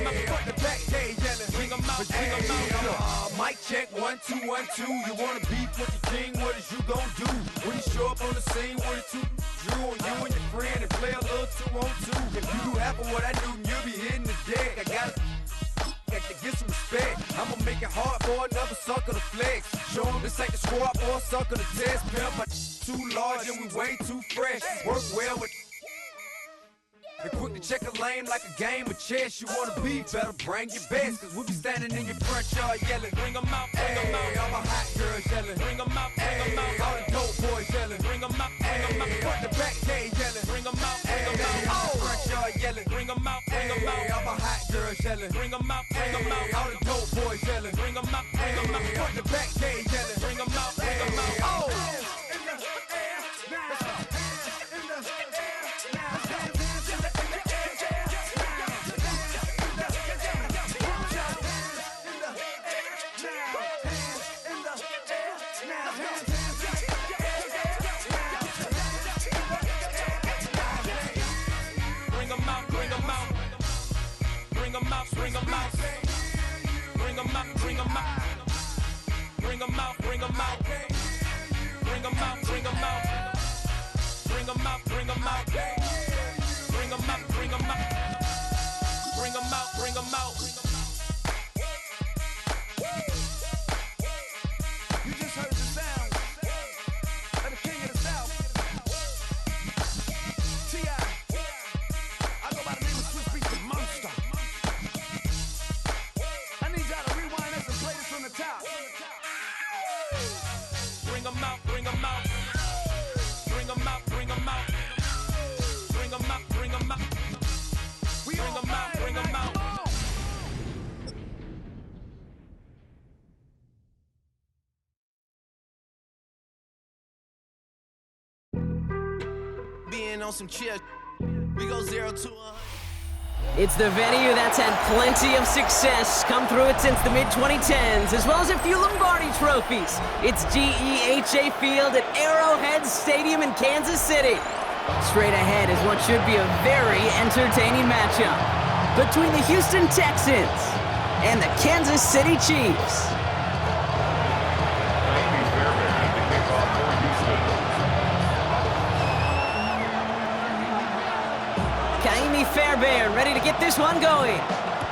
Front to back, they yelling. Bring 'em out, bring 'em out. Mic check, 1 2 1 2. You wanna beef with the king? What is you gon' do when you show up on the scene with a two? Drew on you and your friend and play a little 2 on 2. If you do half of what I do, you'll be hitting the deck. I got to get some respect. I'ma make it hard for another sucker to flex. Show 'em this ain't the squad for a sucker to test. Pimp, my too large and we way too fresh. Work well with. And quick to check a lane like a game of chess. You wanna be better, bring your best. Cause we'll be standing in your front yard yelling. Bring 'em out, bring 'em out. All the hot girls yelling. Bring 'em out, bring 'em out. All the dope boys yelling. Bring 'em out, bring 'em out. Front to back, they yelling. Bring 'em out, bring 'em out. All the front yard yelling. Bring 'em out, bring 'em out. All the hot girls yelling. Bring 'em out, bring 'em out. All the dope boys yelling. Bring 'em out, bring 'em out. Front to back, they yelling. Bring 'em out, bring 'em out. Oh! Bring 'em out, bring 'em out, bring 'em out, bring 'em out, bring 'em out, bring 'em out, bring 'em out, bring 'em out, bring 'em out, bring 'em out, bring 'em out, bring 'em out, bring 'em out. You just heard the sound of the king of the South, T.I. I go by the name of Swiss Beats the Monster. From the top. Bring 'em out, bring 'em out. Bring 'em out, bring 'em out. Bring 'em out, bring 'em out. Bring 'em out, bring 'em out. Being on some chill, we go 0 to 100. It's the venue that's had plenty of success come through it since the mid-2010s, as well as a few Lombardi trophies. It's GEHA Field at Arrowhead Stadium in Kansas City. Straight ahead is what should be a very entertaining matchup between the Houston Texans and the Kansas City Chiefs. Fairbairn ready to get this one going.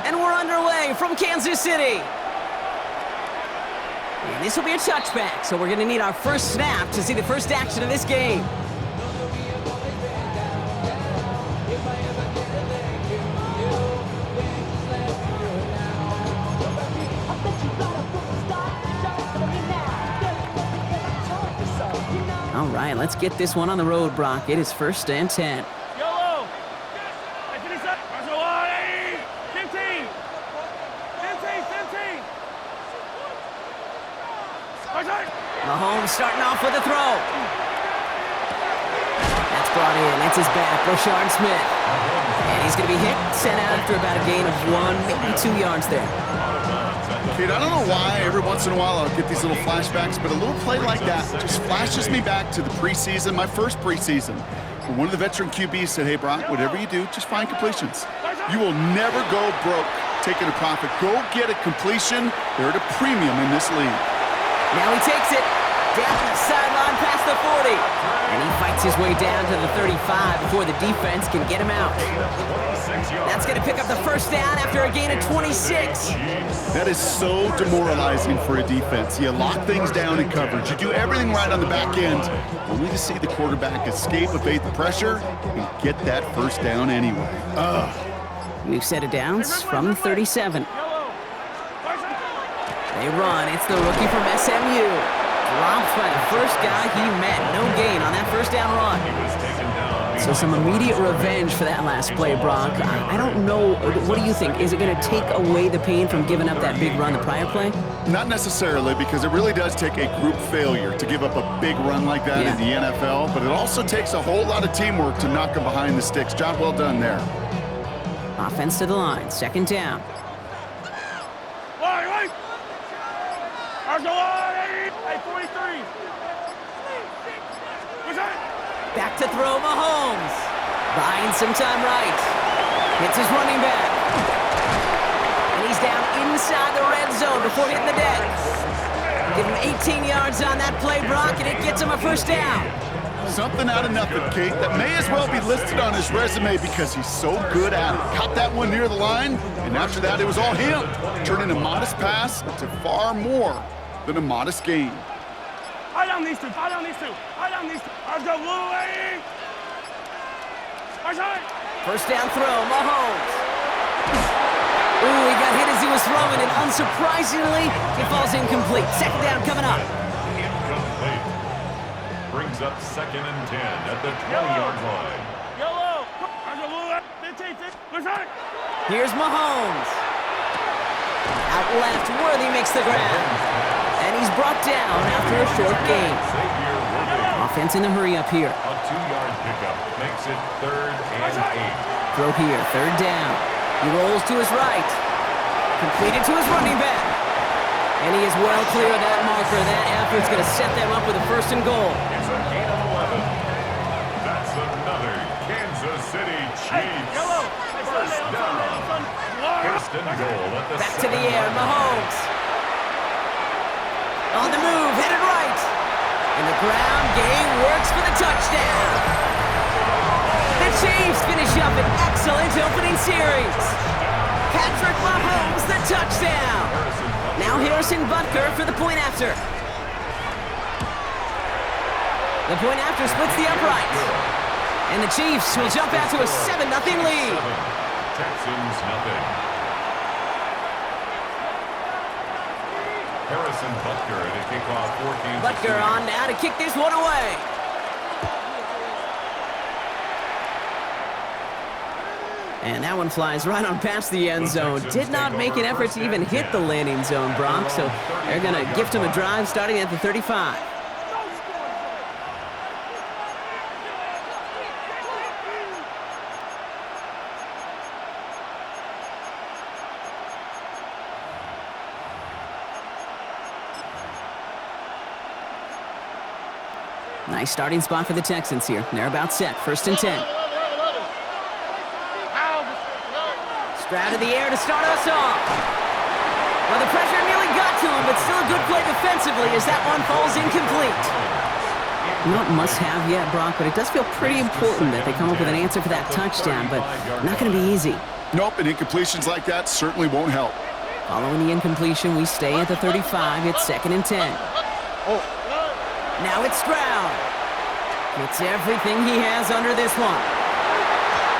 And we're underway from Kansas City. And this will be a touchback, so we're going to need our first snap to see the first action of this game. All right, let's get this one on the road, Brock. It is 1st and 10. Mahomes starting off with a throw. That's brought in. That's his back, Rashard Smith. And he's going to be hit, sent out after about a gain of 1, maybe 2 yards there. Kid, I don't know why every once in a while I'll get these little flashbacks, but a little play like that just flashes me back to the preseason, my first preseason. When one of the veteran QBs said, hey, Brock, whatever you do, just find completions. You will never go broke taking a profit. Go get a completion. They're at a premium in this league. Now he takes it down the sideline past the 40. And he fights his way down to the 35 before the defense can get him out. That's going to pick up the first down after a gain of 26. That is so demoralizing for a defense. You lock things down in coverage. You do everything right on the back end, only to see the quarterback escape, evade the pressure, and get that first down anyway. New set of downs from the 37. They run. It's the rookie from SMU. Dropped by the first guy he met. No gain on that first down run. So some immediate revenge for that last play, Brock. I don't know. What do you think? Is it going to take away the pain from giving up that big run the prior play? Not necessarily, because it really does take a group failure to give up a big run like that in the NFL. But it also takes a whole lot of teamwork to knock him behind the sticks. Job well done there. Offense to the line. 2nd down. Back to throw, Mahomes. Buying some time right. Hits his running back. before hitting the deck. Give him 18 yards on that play, Brock, and it gets him a first down. Something out of nothing, Kate, that may as well be listed on his resume because he's so good at it. Caught that one near the line, and after that, it was all him, turning a modest pass into far more than a modest gain. Eye down these two, eye down these two, eye down these two. Let's go, Blue Lady! First down throw, Mahomes. Ooh, he got hit as he was throwing, and unsurprisingly, he falls incomplete. Second down coming up. Incomplete. Brings up 2nd and 10 at the 20-yard line. Yellow! Here's Mahomes. Out left, Worthy makes the grab. And he's brought down after a short gain. Offense in a hurry up here. A 2-yard pickup makes it 3rd and 8. Throw here, 3rd down. He rolls to his right. Completed to his running back. And he is well clear of that marker. That effort's going to set them up with a 1st and goal. It's a gain of 11. That's another Kansas City Chiefs. First down. 1st and goal at the back to the air, Mahomes. On the move, headed right. And the ground game works for the touchdown. The Chiefs finish up an excellent opening series. Patrick Mahomes, the touchdown. Now Harrison Butker for the point after. The point after splits the upright. And the Chiefs will jump out to a 7-0 lead. Texans nothing. Harrison Butker to kick off 14. Butker on now to kick this one away. And that one flies right on past the end zone. Did not make an effort to even hit the landing zone, Brock, so they're going to gift him a drive starting at the 35. Nice starting spot for the Texans here. They're about set. 1st and 10. Stroud in the air to start us off. Well, the pressure nearly got to him, but still a good play defensively as that one falls incomplete. Not must-have yet, Brock, but it does feel pretty important that they come up with an answer for that touchdown, but not going to be easy. Nope, and incompletions like that certainly won't help. Following the incompletion, we stay at the 35. It's 2nd and 10. Now it's Stroud. Gets everything he has under this one.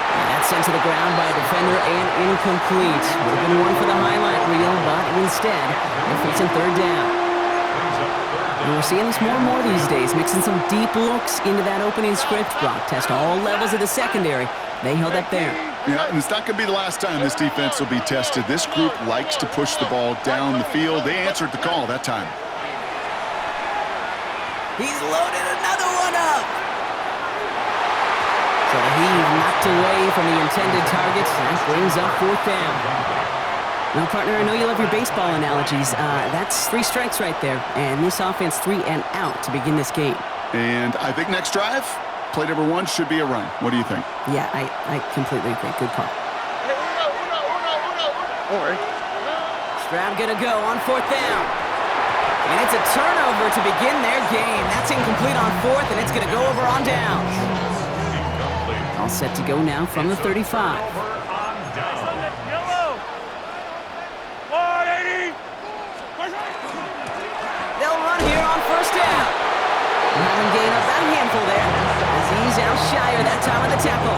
And that's sent to the ground by a defender and incomplete. Would have been one for the highlight reel, but instead, they're facing 3rd down. And we're seeing this more and more these days, mixing some deep looks into that opening script. Brock test all levels of the secondary. They held up there. Yeah, and it's not going to be the last time this defense will be tested. This group likes to push the ball down the field. They answered the call that time. He's loaded another one up. So the heave knocked away from the intended target. That brings up 4th down. Now, partner, I know you love your baseball analogies. That's 3 strikes right there. And this offense 3 and out to begin this game. And I think next drive, play number 1 should be a run. What do you think? Yeah, I completely agree. Good call. Stroud gonna go on 4th down. And it's a turnover to begin their game. That's incomplete on 4th, and it's going to go over on downs. All set to go now from the 35. They'll run here on 1st down. And have him gain about a handful there as he's out shyer that time on the tackle.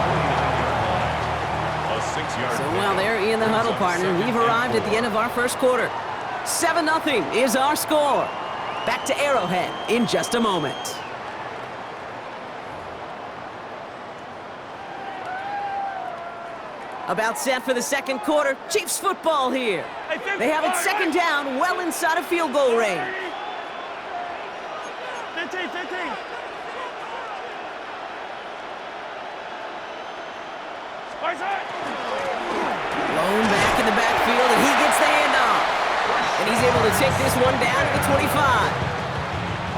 So while they're in the huddle, partner, we've arrived at the end of our 1st quarter. 7-0 is our score. Back to Arrowhead in just a moment. About set for the 2nd quarter. Chiefs football here. They have it 2nd down, well inside of field goal range. 15. Blown back in the backfield, and he gets the handoff. And he's able to take this one down to the 25.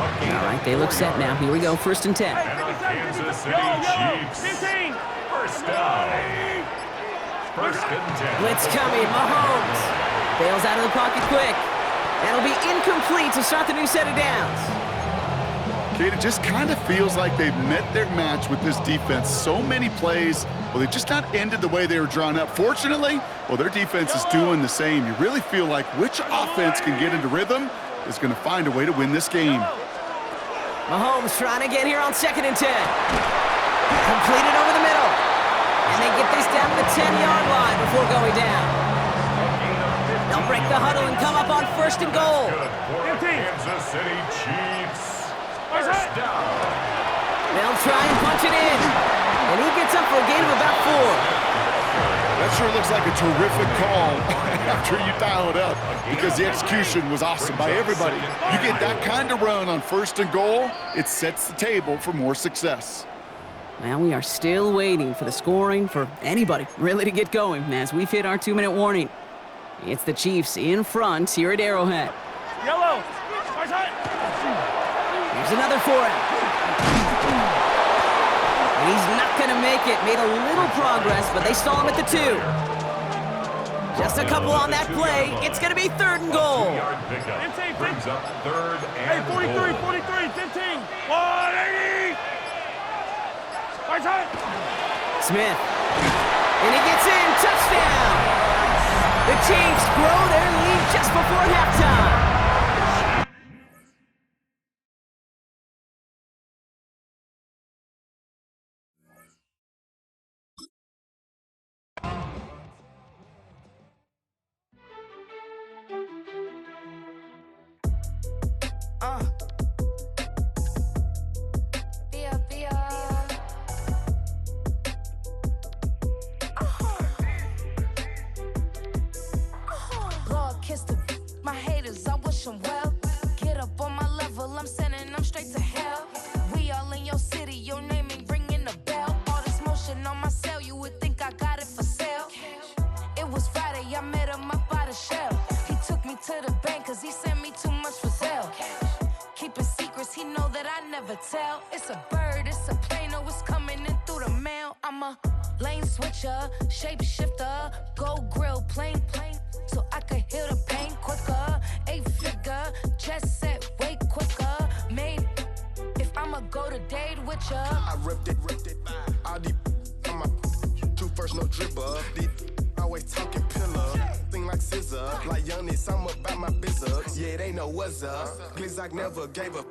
All right, they look set now. Here we go, 1st and 10. Kansas City Chiefs. 1st down. 1st and 10. Blitz coming, Mahomes. Bails out of the pocket quick. That'll be incomplete to start the new set of downs. Kate, it just kind of feels like they've met their match with this defense. So many plays, well, they've just not ended the way they were drawn up. Fortunately, well, their defense is doing the same. You really feel like which offense can get into rhythm is going to find a way to win this game. Mahomes trying to get here on 2nd and 10. Completed over the middle. And they get this down to the 10-yard line before going down. They'll break the huddle and come up on 1st and goal. Kansas City Chiefs. First down. They'll try and punch it in. And he gets up for a gain of about 4. That sure looks like a terrific call after you dial it up, because the execution was awesome by everybody. You get that kind of run on 1st and goal, it sets the table for more success. Well, we are still waiting for the scoring for anybody really to get going as we've hit our 2-minute warning. It's the Chiefs in front here at Arrowhead. Yellow. Here's another for him. And he's not going to make it. Made a little progress, but they stall him at the 2. Just a couple on that play. It's going to be 3rd and goal. Brings up 3rd and 43, 43, 15, 180. Smith. And he gets in. Touchdown. The Chiefs grow their lead just before halftime. My haters, I wish them well. Get up on my level, I'm sending them straight to hell. We all in your city, your name ain't ringing the bell. All this motion on my cell, you would think I got it for sale. It was Friday, I met him up by the shell. He took me to the bank, cause he sent me too much for sale. Keeping secrets, he know that I never tell. It's a bird, it's a plane, oh, it's coming in through the mail. I'm a lane switcher, shapeshifter, gold grill, plain, so I could heal the pain quicker. 8-figure, just set way quicker. Made, if I'ma go to date with ya. I ripped it. All these on my true first, no dribble. These always talking pillar. Thing like scissor. Like youngest, I'm about my business. Yeah, they know what's up. Glizzock never gave up.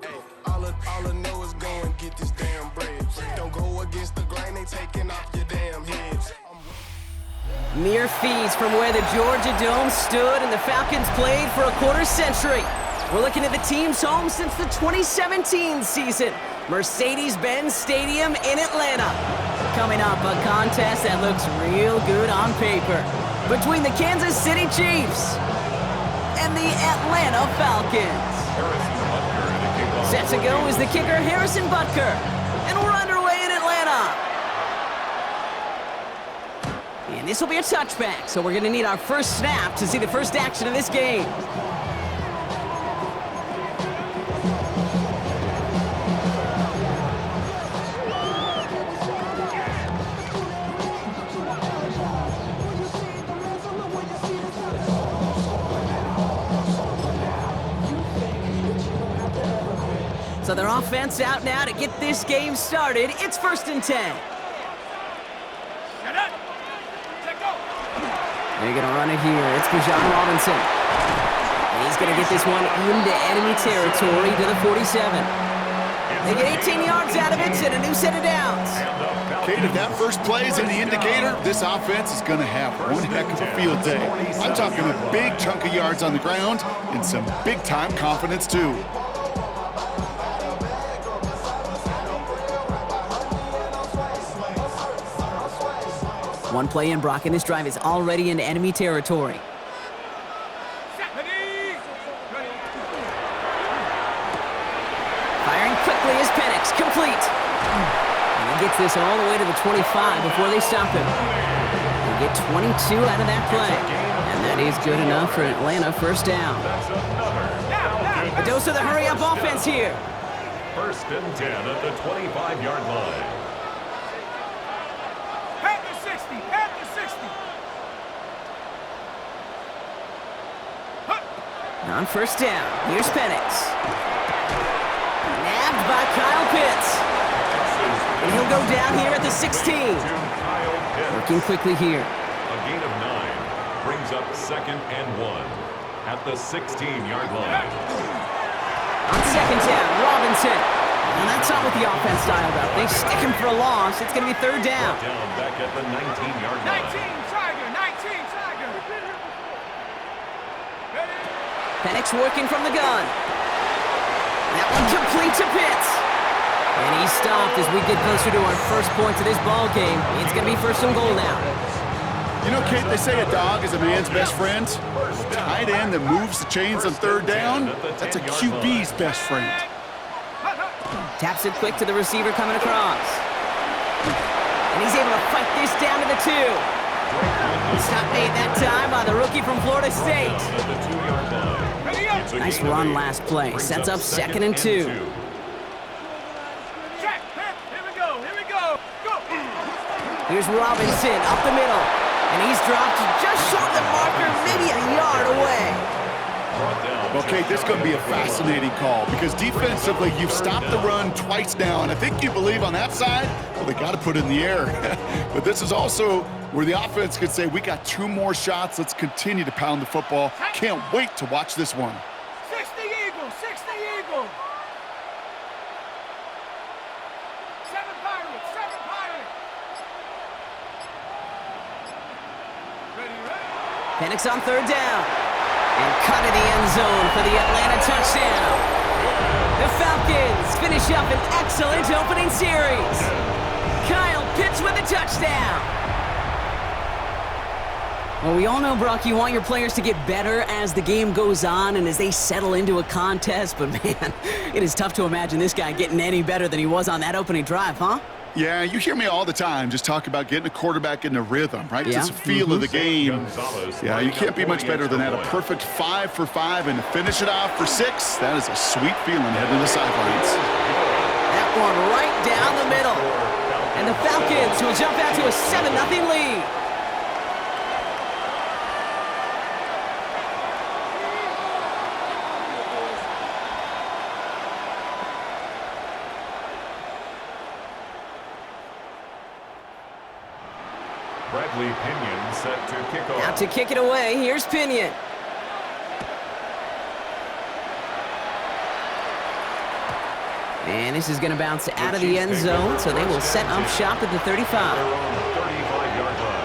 All I know is go and get this damn bread. Don't go against the grain, they taking off your damn heads. Mere feeds from where the Georgia Dome stood and the Falcons played for a quarter century. We're looking at the team's home since the 2017 season, Mercedes-Benz Stadium in Atlanta. Coming up, a contest that looks real good on paper between the Kansas City Chiefs and the Atlanta Falcons. Set to go is the kicker, Harrison Butker, and we're underway in Atlanta. And this will be a touchback, so we're going to need our first snap to see the first action of this game. So their offense out now to get this game started. It's 1st and 10. They're going to run it here. It's Bijan Robinson. And he's going to get this one into enemy territory to the 47. They get 18 yards out of it and a new set of downs. Kate, if that first play is any indicator, this offense is going to have one heck of a field day. I'm talking a big chunk of yards on the ground and some big-time confidence, too. One play in, Brock, and this drive is already into enemy territory. Firing quickly is Penix, complete. And he gets this all the way to the 25 before they stop him. They get 22 out of that play. And that is good enough for Atlanta first down. A dose of the hurry-up offense here. 1st and 10 at the 25-yard line. On first down, here's Penix. Nabbed by Kyle Pitts. And he'll go down here at the 16. Working quickly here. A gain of 9 brings up 2nd and 1 at the 16-yard line. On second down, Robinson. And that's not what the offense dialed up. They stick him for a loss. It's going to be third down. Down back at the 19-yard line. 19 Tiger, 19 Tiger. Penix working from the gun. That one complete to Pitts. And he stopped as we get closer to our first points of this ball game. It's going to be first and goal now. You know, Kate, they say a dog is a man's best friend. Tight end that moves the chains on third down, that's a QB's best friend. Taps it quick to the receiver coming across. And he's able to fight this down to the 2. Stop made that time by the rookie from Florida State. Nice run last play. Sets up 2nd and 2. Here's Robinson up the middle. And he's dropped just short of the marker, maybe a yard away. Well, Kate, this is going to be a fascinating call because defensively, you've stopped the run twice now, and I think you believe on that side, well, they got to put it in the air. But this is also where the offense could say, we got 2 more shots. Let's continue to pound the football. Can't wait to watch this one. 60 Eagles, 60 Eagles. 7 Pirates, 7 Pirates. Ready. Penix on third down. And cut in the end zone for the Atlanta touchdown. The Falcons finish up an excellent opening series. Kyle Pitts with a touchdown. Well, we all know, Brock, you want your players to get better as the game goes on and as they settle into a contest, but man, it is tough to imagine this guy getting any better than he was on that opening drive, huh? Yeah, you hear me all the time just talk about getting a quarterback in the rhythm, right? Yeah. Just the feel of the game. Yeah, you can't be much better than that. A perfect 5 for 5 and to finish it off for 6. That is a sweet feeling heading to the sidelines. That one right down the middle. And the Falcons will jump out to a 7-0 lead. Bradley Pinion set to kick off. Out to kick it away, here's Pinion. And this is going to bounce out of the end zone, so they will set up shop at the 35. They're on the 35-yard line.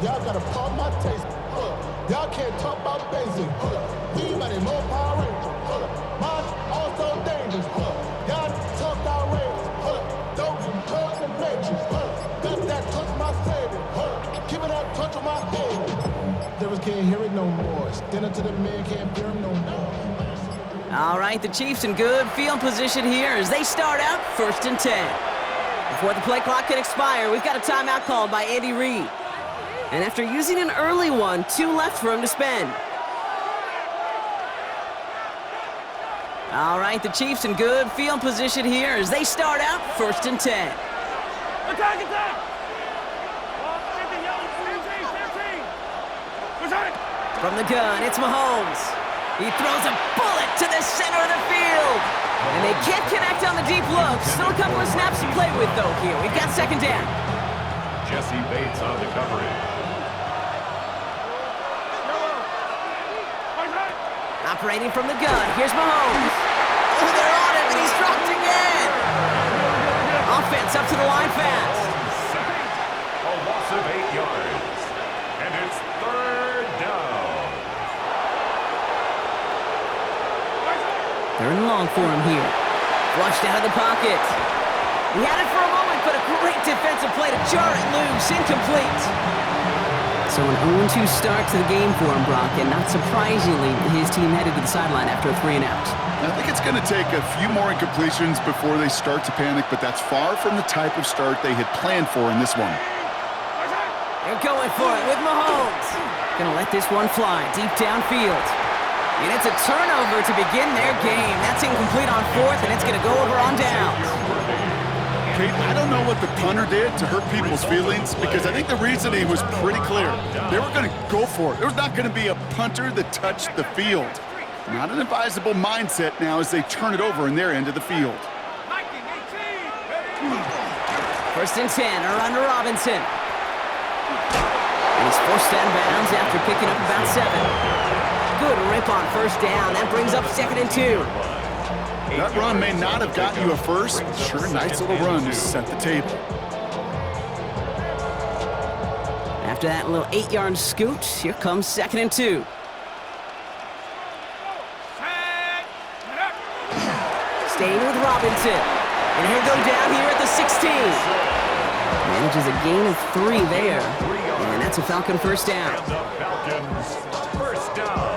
Y'all gotta pump my taste. Y'all can't talk about basic. We money more Power Ranger. Mine also dangerous. Y'all talk outrageous. Don't you talk and matrix. Got that touch my savior. Give it that touch on my head. Devils can't hear it no more. Stand up to the man, can't hear him no more. All right, the Chiefs in good field position here as they start out 1st and 10. Before the play clock can expire, we've got a timeout called by Andy Reid. And after using an early one, 2 left for him to spend. All right, the Chiefs in good field position here as they start out 1st and 10. Attack, attack! 15, From the gun, it's Mahomes. He throws a bullet to the center of the field. And they can't connect on the deep look. Still a couple of snaps to play with, though, here. We've got 2nd down. Jesse Bates on the coverage. Operating from the gun, here's Mahomes. Oh, they're on him, and he's dropped again. Offense up to the line fast. calling for him here. Flushed out of the pocket. He had it for a moment, but a great defensive play to jar it loose. Incomplete. So an 0-2 start to the game for him, Brock, and not surprisingly, his team headed to the sideline after a 3-and-out. I think it's going to take a few more incompletions before they start to panic, but that's far from the type of start they had planned for in this one. They're going for it with Mahomes. Gonna let this one fly deep downfield. And it's a turnover to begin their game. That's incomplete on fourth, and it's gonna go over on downs. Kate, I don't know what the punter did to hurt people's feelings, because I think the reasoning was pretty clear. They were going to go for it. There was not going to be a punter that touched the field. Not an advisable mindset now as they turn it over in their end of the field. First and 10, a run to Robinson. And he's forced out of bounds after picking up about 7. Good rip on first down. That brings up 2nd and 2. That run may not have gotten you a first. Sure, nice little run to set the table. After that little 8-yard scoot, here comes 2nd and 2. Staying with Robinson. And he'll go down here at the 16. Manages a gain of 3 there. And that's a Falcon first down. And the Falcons first down.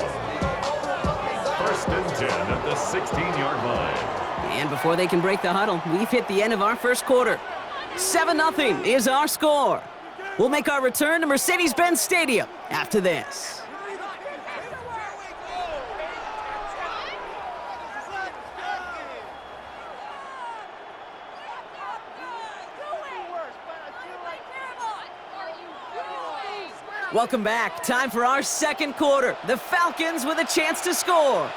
First and 10 at the 16-yard line. And before they can break the huddle, we've hit the end of our first quarter. 7-0 is our score. We'll make our return to Mercedes-Benz Stadium after this. Welcome back. Time for our second quarter. The Falcons with a chance to score.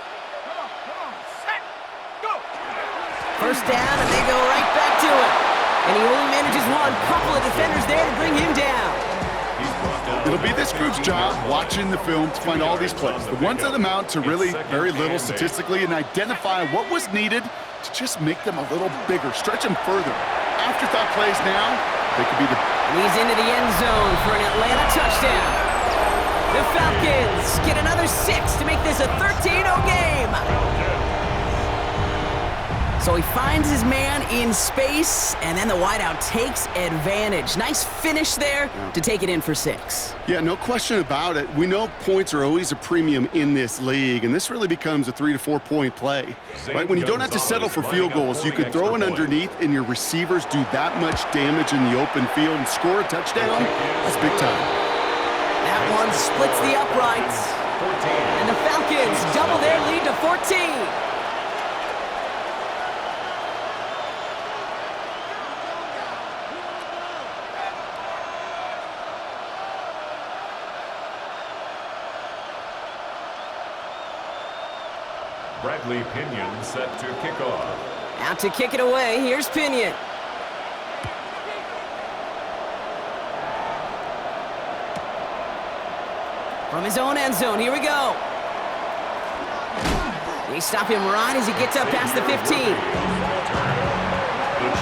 First down, and they go right back to it. And he only manages one. Couple of defenders there to bring him down. It'll be this group's job watching the film to find all these plays. The ones that amount to really very little statistically, and identify what was needed to just make them a little bigger, stretch them further. Afterthought plays now, they could be the... He's into the end zone for an Atlanta touchdown. The Falcons get another 6 to make this a 13-0 game. So he finds his man in space, and then the wideout takes advantage. Nice finish there to take it in for 6. Yeah, no question about it. We know points are always a premium in this league, and this really becomes a 3 to 4 point play. Right? When you don't have to settle for field goals, you could throw it underneath, and your receivers do that much damage in the open field and score a touchdown. That's big time. That one splits the uprights. And the Falcons double their lead to 14. Bradley Pinion set to kick off. Out to kick it away, here's Pinion. From his own end zone, here we go. They stop him right as he gets up past the 15. The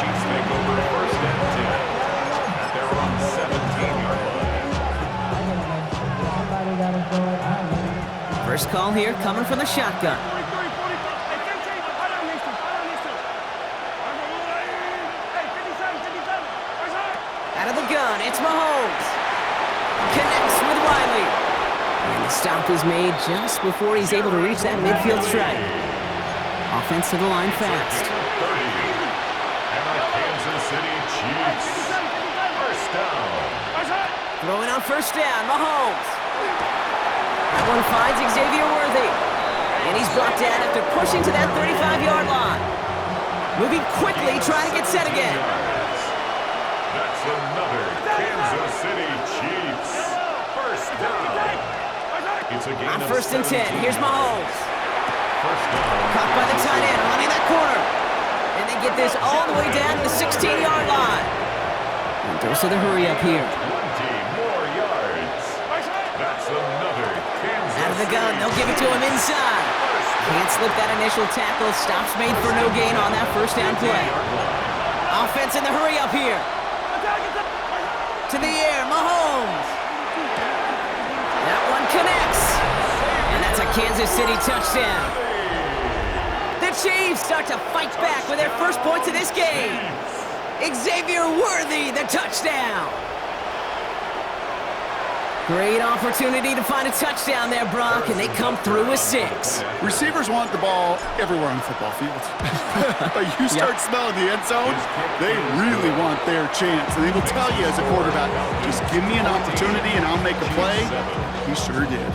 Chiefs take over first and 10 at their own 17-yard line. First call here coming from the shotgun. Out of the gun, it's Mahomes. Connects with Riley. And the stop is made just before he's able to reach that midfield strike. Offense to the line fast. 30. And the Kansas City Chiefs. First down. Throwing on first down, Mahomes. That one finds Xavier Worthy. And he's brought down after pushing to that 35-yard line. Moving quickly, trying to get set again. That's another Kansas City Chiefs. First down. It's a gain On of first and 10, 17. here's Mahomes. First down. Caught by the tight end, running that corner. And they get this all the way down to the 16-yard line. And dose of the hurry up here. 20 more yards. That's another Kansas Out of the gun, they'll give it to him inside. Can't slip that initial tackle. Stops made for no gain on that first down play. Offense in the hurry up here. To the air, Mahomes. That one connects. And that's a Kansas City touchdown. The the Chiefs start to fight back with their first points of this game. Xavier Worthy, the touchdown. Great opportunity to find a touchdown there, Brock, and they come through with 6. Receivers want the ball everywhere on the football field. But you start smelling the end zone, they really want their chance. And they will tell you as a quarterback, just give me an opportunity and I'll make a play. He sure did.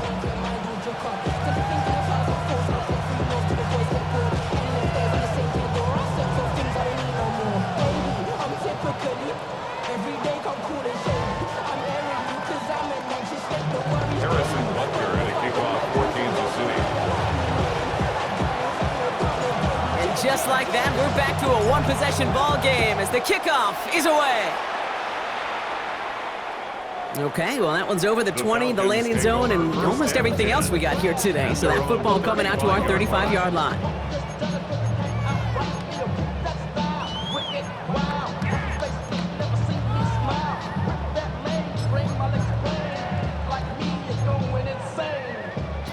Just like that, we're back to a one-possession ball game as the kickoff is away. Okay, well, that one's over the 20, the landing zone, and almost everything else we got here today. So that football coming out to our 35-yard line.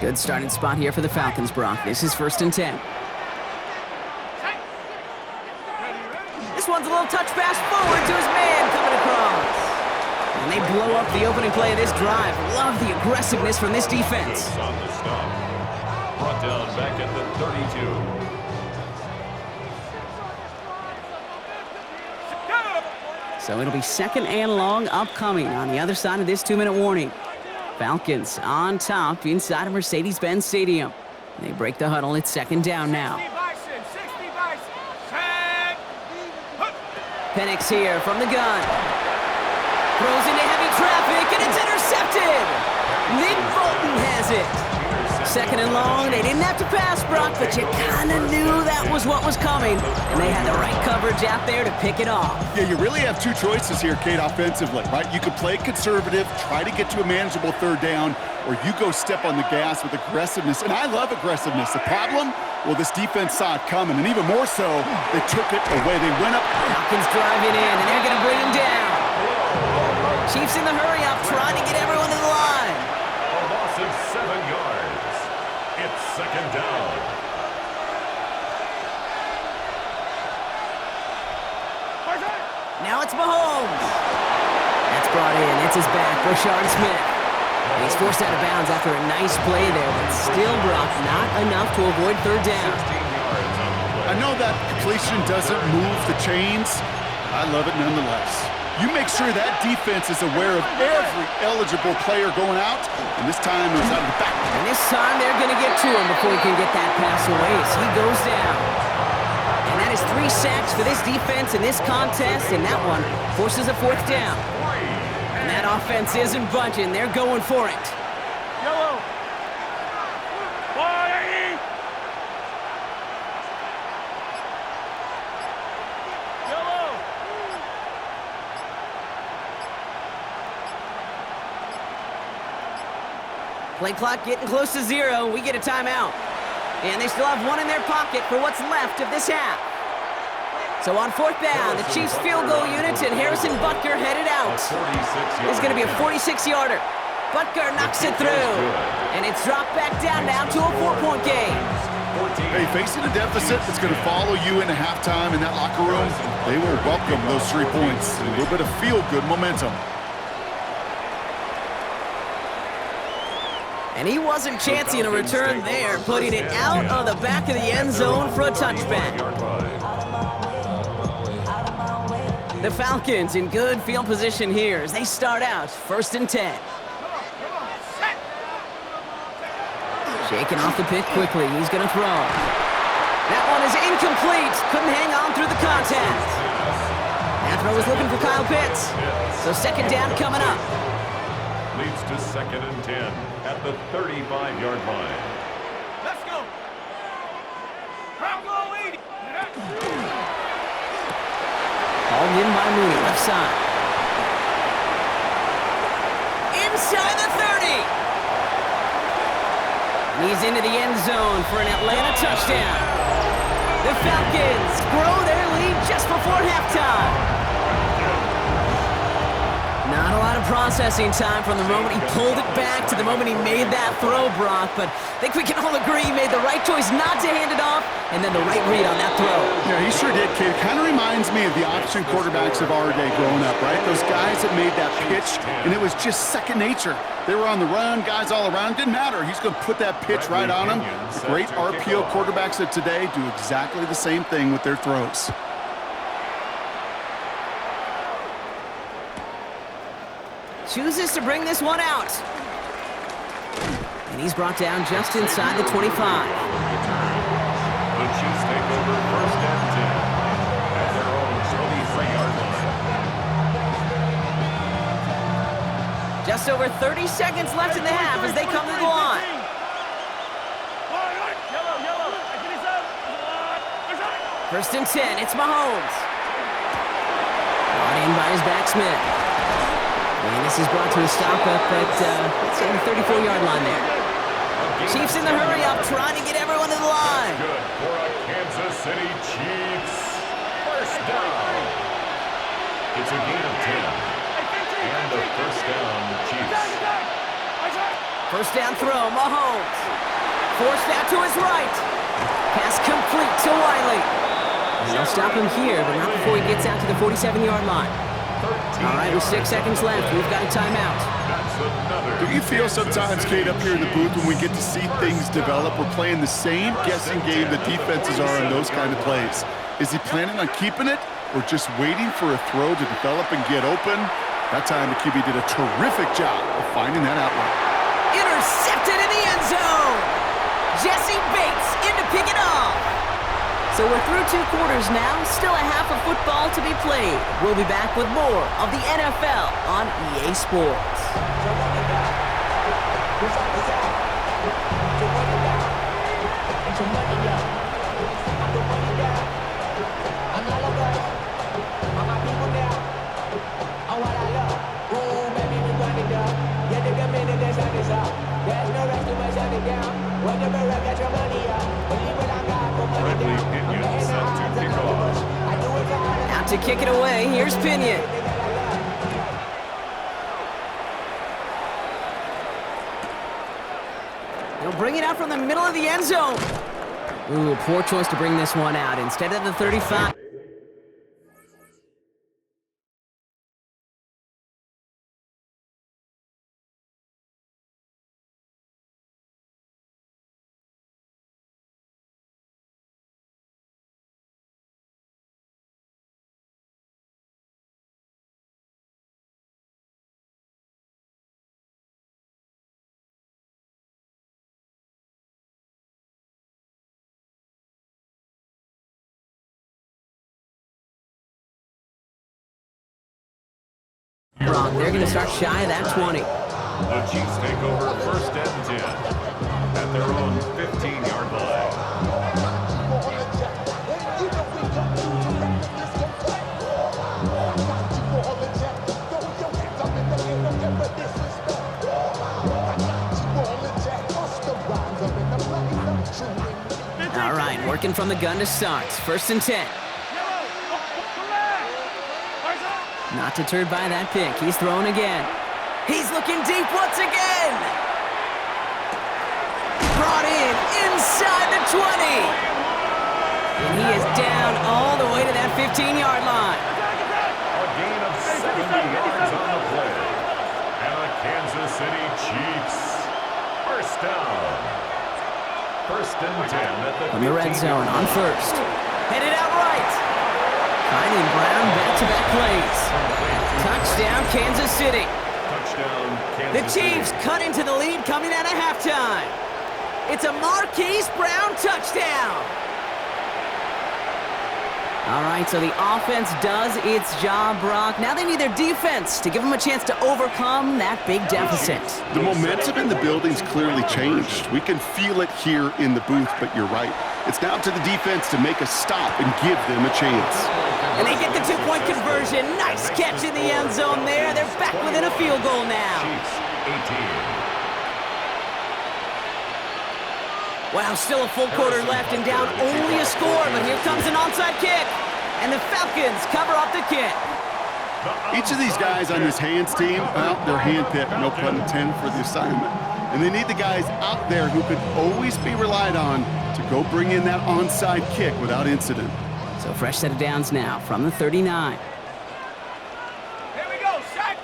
Good starting spot here for the Falcons, Brock. This is 1st and 10. This one's a little touch pass forward to his man coming across. And they blow up the opening play of this drive. Love the aggressiveness from this defense. On the stop. Brought down back at the 32. So it'll be 2nd and long upcoming on the other side of this 2-minute warning. Falcons on top inside of Mercedes-Benz Stadium. They break the huddle. It's 2nd down now. Penix here from the gun. Throws into heavy traffic, and it's intercepted. Nick Bolton has it. 2nd and long. They didn't have to pass, Brock, but you kind of knew that was what was coming, and they had the right coverage out there to pick it off. Yeah, you really have 2 choices here, Kate, offensively, right? You could play conservative, try to get to a manageable 3rd down, or you go step on the gas with aggressiveness. And I love aggressiveness. The problem? Well, this defense saw it coming, and even more so, they took it away. They went up. Falcons driving in, and they're going to bring him down. Chiefs in the hurry-up, trying to get everyone to the line. A loss of 7 yards. It's 2nd down. Now it's Mahomes. That's brought in. It's his back, Rashard Smith. And he's forced out of bounds after a nice play there, but still, Brock, not enough to avoid 3rd down. I know that completion doesn't move the chains. I love it nonetheless. You make sure that defense is aware of every eligible player going out, and this time it was out of the back. And this time they're going to get to him before he can get that pass away as he goes down. And that is 3 sacks for this defense in this contest, and that one forces a 4th down. And that offense isn't budging. They're going for it. Yellow. Play clock getting close to 0. We get a timeout. And they still have 1 in their pocket for what's left of this half. So on 4th down, the Chiefs field goal unit and Harrison Butker headed out. This is going to be a 46-yarder. Butker knocks it through. And it's dropped back down now to a 4-point game. Hey, facing a deficit that's going to follow you into halftime in that locker room, they will welcome those 3 points. A little bit of feel-good momentum. And he wasn't chancing a return there, putting it out of the back of the end zone for a touchback. The Falcons in good field position here as they start out 1st and 10. Shaking off the pick quickly. He's going to throw. That one is incomplete. Couldn't hang on through the contact. That throw is looking for Kyle Pitts. So 2nd down coming up. Leads to 2nd and 10 at the 35-yard line. Let's go. Crowd go 80. Hauled in by Mooney, left side. Inside the 30. And he's into the end zone for an Atlanta touchdown. The Falcons grow their lead just before halftime. Not a lot of processing time from the moment he pulled it back to the moment he made that throw, Brock. But I think we can all agree he made the right choice not to hand it off, and then the right read on that throw. Yeah, he sure did, kid. Kind of reminds me of the option quarterbacks of our day growing up, right? Those guys that made that pitch, and it was just second nature. They were on the run, guys all around. Didn't matter. He's going to put that pitch right on him. The great RPO quarterbacks of today do exactly the same thing with their throws. Chooses to bring this one out. And he's brought down just inside the 25. The Chiefs take over first and 10 at their own 23-yard line. Just over 30 seconds left in the half as they come to the line. First and 10, it's Mahomes. Brought in by his backsman. And this is brought to a stop up at the 34-yard line there. Chiefs in the hurry-up, trying to get everyone to the line. Good for a Kansas City Chiefs first down. It's a gain of 10. And a first down, Chiefs. First down throw, Mahomes. Forced out to his right. Pass complete to Wiley. And they'll stop him here, but not before he gets out to the 47-yard line. All right, with 6 seconds left, we've got a timeout. Do you feel sometimes, Kate, up here in the booth when we get to see things develop, we're playing the same guessing game the defenses are on those kind of plays? Is he planning on keeping it or just waiting for a throw to develop and get open? That time, the QB did a terrific job of finding that outlet. Intercepted in the end zone. Jesse Bates in to pick it off. So we're through 2 quarters now, still a half of football to be played. We'll be back with more of the NFL on EA Sports. Out to kick it away, here's Pinion. He'll bring it out from the middle of the end zone. Ooh, poor choice to bring this one out. Instead of the 35. They're going to start shy of that 20. The Chiefs take over first and 10 at their own 15-yard line. All right, working from the gun to start. First and 10. Not deterred by that pick. He's throwing again. He's looking deep once again. Brought in inside the 20. And he is down all the way to that 15-yard line. A gain of 70 yards on the play. And the Kansas City Chiefs first down. First and 10 at the from the red zone on first. Headed out right. Finding Brown back-to-back plays. Touchdown, Kansas City. Touchdown, Kansas The Chiefs cut into the lead coming out of halftime. It's a Marquise Brown touchdown. All right, so the offense does its job, Brock. Now they need their defense to give them a chance to overcome that big deficit. The momentum in the building's clearly changed. We can feel it here in the booth, but you're right. It's down to the defense to make a stop and give them a chance. And they get the two-point conversion. Nice catch in the end zone there. They're back within a field goal now. Chiefs, 18. Wow, still a full quarter left and down only a score, but here comes an onside kick. And the Falcons cover up the kick. Each of these guys on this hands team, well, they're handpicked, no pun intended, for the assignment. And they need the guys out there who could always be relied on to go bring in that onside kick without incident. So fresh set of downs now from the 39. Here we go, Shaq.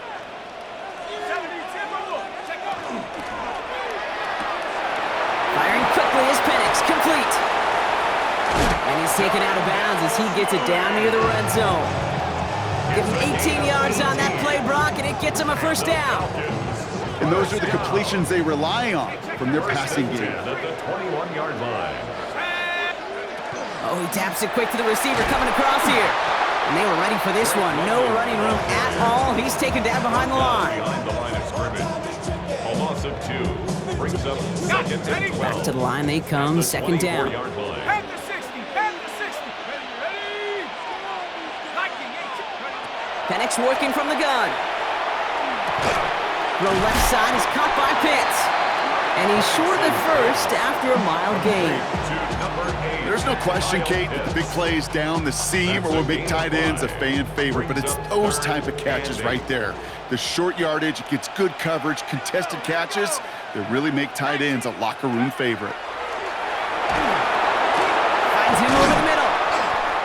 70, check up. Firing quickly is Penix, complete. And he's taken out of bounds as he gets it down near the red zone. Give him 18 yards on that play, Brock, and it gets him a first down. And those are the completions they rely on from their passing game. At the 21-yard line. Oh, he taps it quick to the receiver coming across here. And they were ready for this one. No running room at all. He's taken down behind the line. Behind the line of scrimmage. A loss of 2. Brings up second and 12. Back to the line they come, second down. Head to 60, head to 60. Ready? Liking 18. Penix working from the gun. Throw left side is caught by Pitts. And he's short of the first after a mild gain. There's no question, Kate, that the big plays down the seam or will make tight ends a fan favorite, but it's those type of catches right there. The short yardage, it gets good coverage, contested catches that really make tight ends a locker room favorite. Finds him over the middle.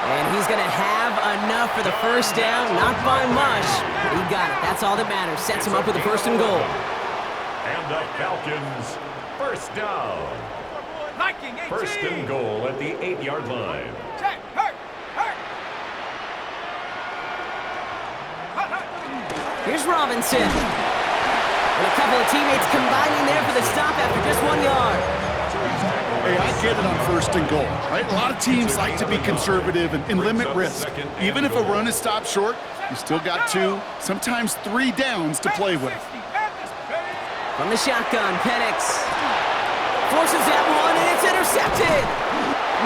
And he's going to have enough for the first down, not by much. But he got it. That's all that matters. Sets him up with a first and goal. And the Falcons, first down. Liking 18. First and goal at the 8-yard line. Check, hurt. Here's Robinson. And a couple of teammates combining there for the stop after just 1 yard. Hey, I get it on first and goal, right? A lot of teams like to be conservative and limit risk. Even if a run is stopped short, you still got 2, sometimes 3 downs to play with. From the shotgun, Penix forces that one, and it's intercepted.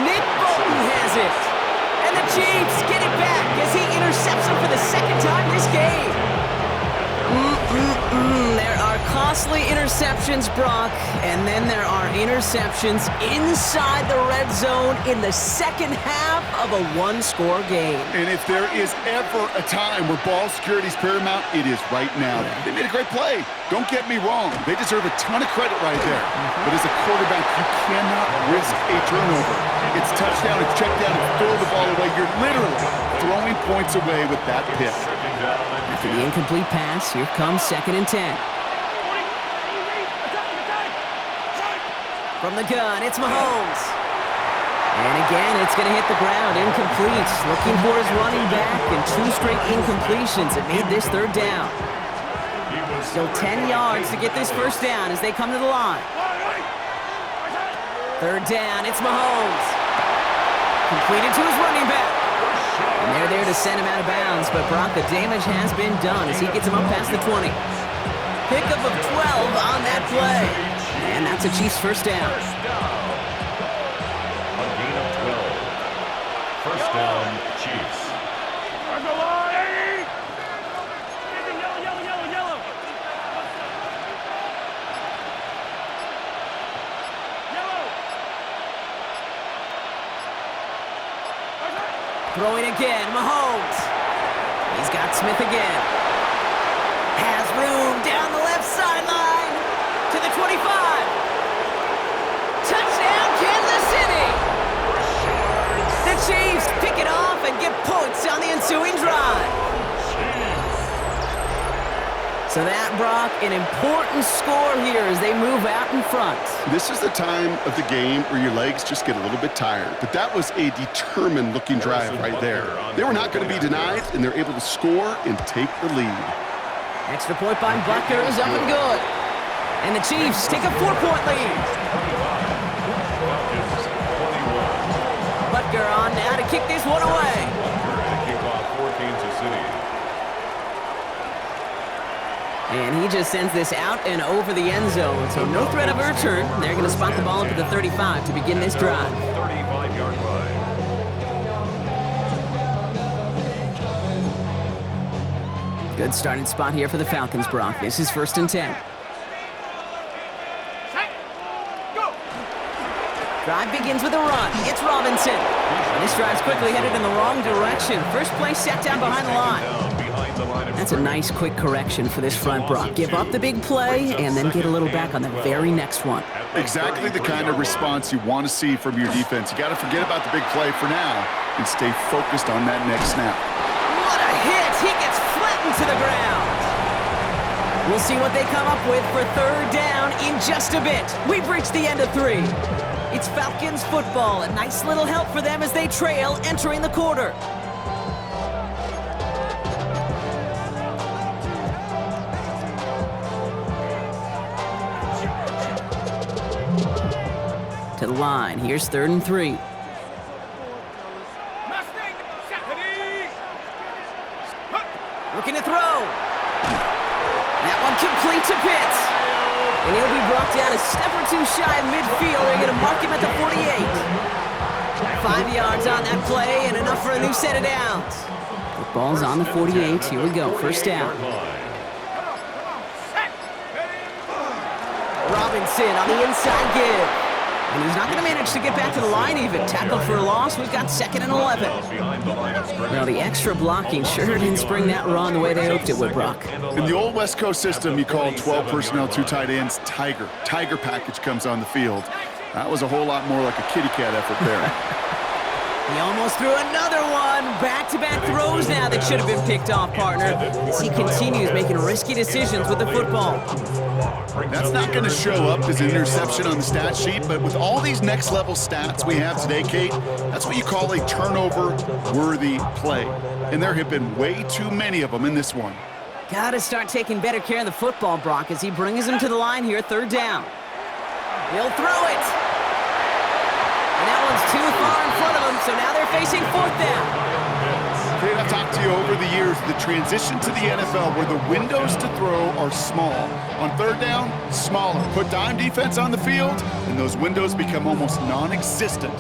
Nick Bolton has it. And the Chiefs get it back as he intercepts him for the second time this game. There are costly interceptions, Brock, and then there are interceptions inside the red zone in the second half of a one-score game. And if there is ever a time where ball security is paramount, it is right now. They made a great play. Don't get me wrong. They deserve a ton of credit right there. But as a quarterback, you cannot risk a turnover. It's touchdown, it's check down, it's throw the ball away. You're literally throwing points away with that pick. After the incomplete pass, here comes 2nd and 10. From the gun, it's Mahomes. And again, it's going to hit the ground, incomplete. Looking for his running back, and 2 straight incompletions that made this third down. Still 10 yards to get this first down as they come to the line. Third down, it's Mahomes. Completed to his running back. And they're there to send him out of bounds, but Brock, the damage has been done as he gets him up past the 20. Pickup of 12 on that play. And that's a Chiefs first down. A gain of 12. First down, Chiefs. Throwing again, Mahomes. He's got Smith again. Has room down the left sideline to the 25. Touchdown, Kansas City. The Chiefs pick it off and get points on the ensuing drive. So that, Brock, an important score here as they move out in front. This is the time of the game where your legs just get a little bit tired. But that was a determined-looking drive right there. They were not going to be denied, and they're able to score and take the lead. Extra point by Butker is up and good. And the Chiefs take a 4-point lead. Butker on now to kick this one away. Kickoff for Kansas City. And he just sends this out and over the end zone. So no threat of a return. They're going to spot the ball up at the 35 to begin this drive. 35-yard line. Good starting spot here for the Falcons, Brock. This is 1st and 10. Drive begins with a run. It's Robinson. And this drive's quickly headed in the wrong direction. First play set down behind the line. Behind the line of That's a nice quick correction for this front, Brock. Give up the big play and then get a little back on the very next one. Exactly the kind of response you want to see from your defense. You got to forget about the big play for now and stay focused on that next snap. What a hit! He gets flattened to the ground. We'll see what they come up with for third down in just a bit. We've reached the end of 3. It's Falcons football. A nice little help for them as they trail entering the quarter. To the line. Here's 3rd and 3. Mustang, Stephanie. Looking to throw. That one complete to Pitts. And he'll be brought down a step or 2 shy of midfield. They're going to mark him at the 48. 5 yards on that play and enough for a new set of downs. The ball's on the 48. Here we go. First down. Robinson on the inside give. And he's not going to manage to get back to the line even. Tackled for a loss. We've got 2nd and 11. Well, the extra blocking sure didn't spring that run the way they hoped it would, Brock. In the old West Coast system, you call 12 personnel, 2 tight ends, Tiger. Tiger package comes on the field. That was a whole lot more like a kitty cat effort there. He almost threw another one. Back-to-back throws now that should have been picked off, partner, as he continues making risky decisions with the football. That's not going to show up as an interception on the stat sheet, but with all these next-level stats we have today, Kate, that's what you call a turnover-worthy play. And there have been way too many of them in this one. Got to start taking better care of the football, Brock, as he brings him to the line here, 3rd down. He'll throw it. And that one's too far in front of him, so now they're facing 4th down. Kate, I've talked to you over the years, the transition to the NFL where the windows to throw are small. On 3rd down, smaller. Put dime defense on the field, and those windows become almost non-existent.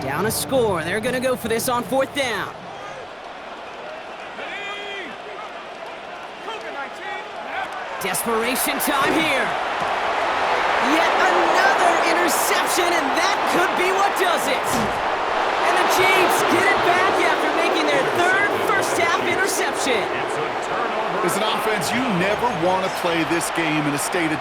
Down a score. They're going to go for this on 4th down. Desperation time here. Yet another interception, and that could be what does it. And the Chiefs get it back after making their 3rd first-half interception. As an offense, you never want to play this game in a state of